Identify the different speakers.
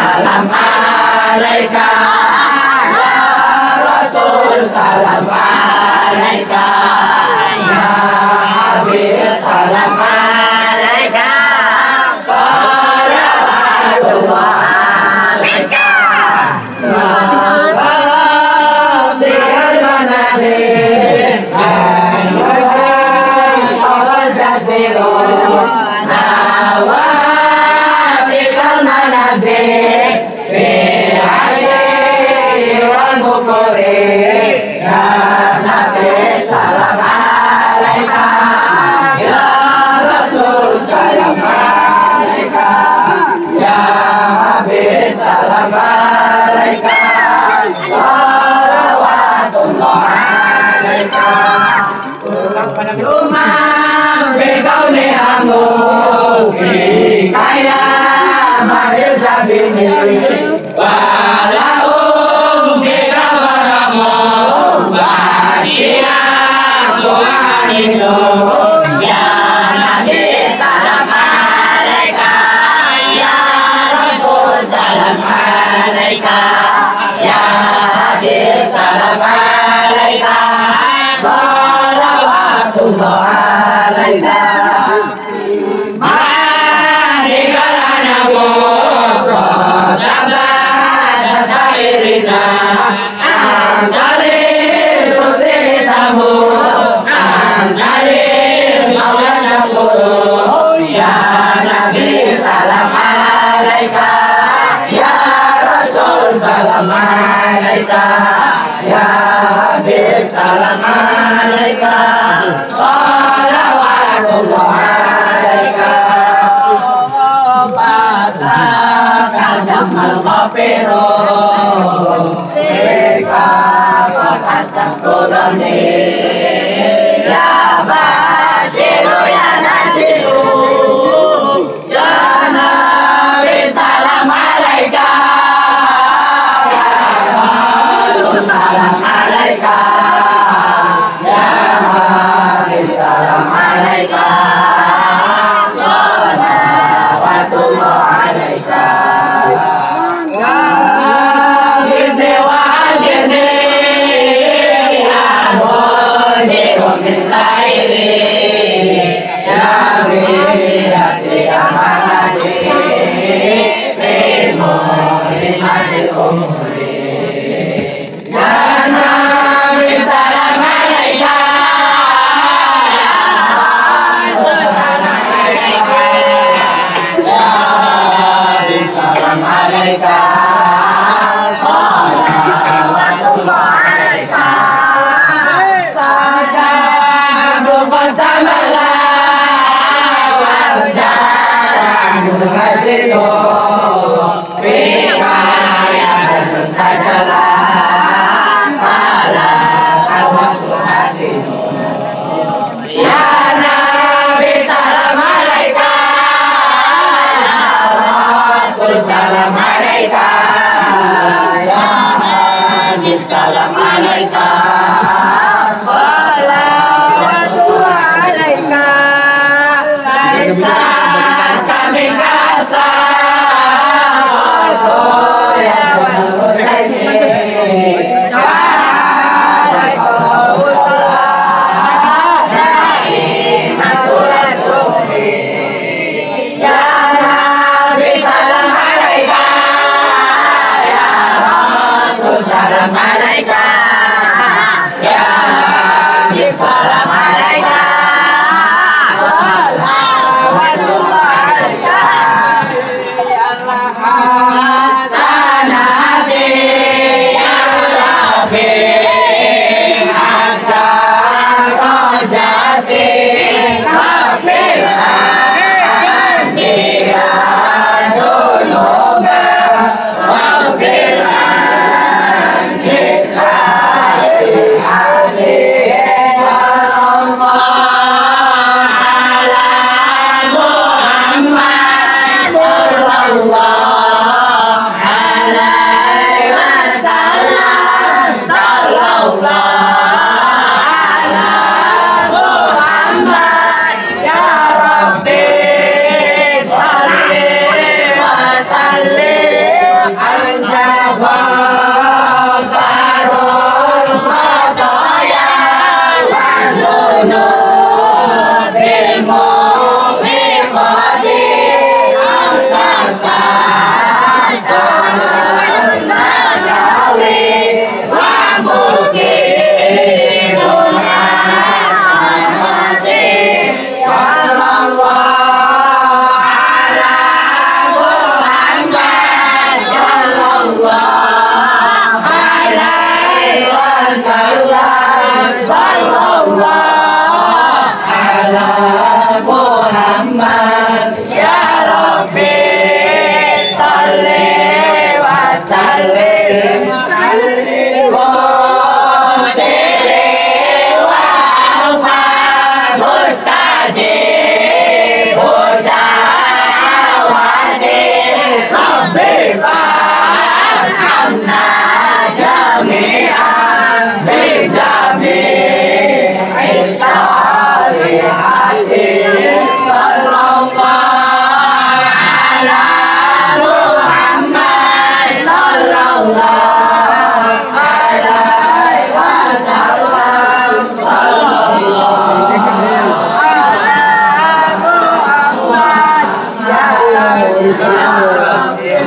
Speaker 1: salam alaika. Ya Rasul salam alaika. Ya Habib salam alaika. Salawatullah alaika. Salam alaika, salawatullah alaika. Rumah begau ne amu, kaya mahir jabini, walau begau ramu, bahagia buanino. Ya Nabi salam alaika, ya Rasul salam alaika, ya Habib salam alaika, salawatullah alaika. Marikalana woko tabata khairina, angkali rusitamu, angkali maulana guru. Ya Nabi salam alaika, ya Rasul salam alaika, ya Habib salam alaika, salawatullah alaika. Kadang al-Ghafiro Eka Pakasam Kulani, ya Bashiru ya Najiru, ya Nabi salam alaika, ya Rasul salam alaika, ya Habib salam alaika, salawatullah alaika. Salam alaika, salawatullah alaika. Laisa kami kasa, ya salam alaika, ya Habib salam alaika, salawatullah alaika. Ya